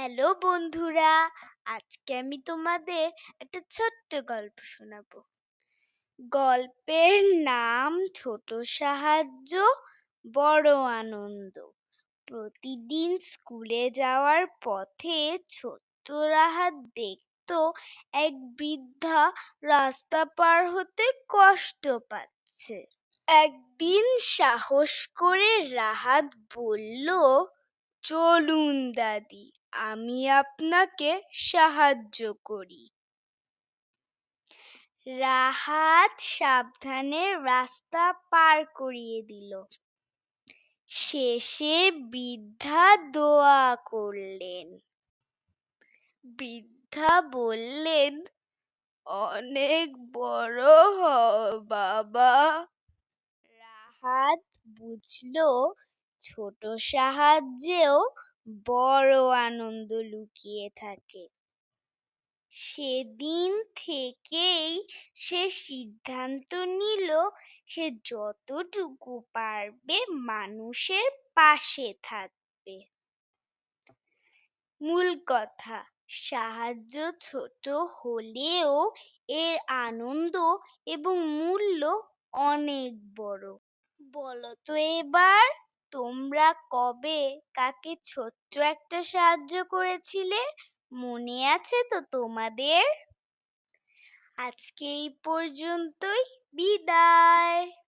Hello বন্ধুরা, আজকে আমি তোমাদের একটা ছোট্ট গল্প শোনাবো। গল্পের নাম ছোট সাহায্য বড় আনন্দ। প্রতিদিন স্কুলে যাওয়ার পথে ছোট্ট রাহাত দেখতো এক বৃদ্ধা রাস্তা পার হতে কষ্ট পাচ্ছে। একদিন সাহস করে রাহাত বলল, চলুন দাদি, আমি আপনাকে সাহায্য করি। রাহাত সাবধানে রাস্তা পার করিয়ে দিল। শেষে বৃদ্ধা দোয়া করলেন। বৃদ্ধা বললেন, অনেক বড় হও বাবা। রাহাত বুঝলো ছোট সাহায্যেও বড় আনন্দ লুকিয়ে থাকে। সেদিন থেকেই সে সিদ্ধান্ত নিল সে যতটুকু পারবে মানুষের পাশে থাকবে। মূল কথা, সাহায্য ছোট হলেও এর আনন্দ এবং মূল্য অনেক বড়। বলো তো এবার, তোমরা কবে কাকে ছোট্ট একটা সাহায্য করেছিলে? মনে আছে তো তোমাদের? আজকে এই পর্যন্তই, বিদায়।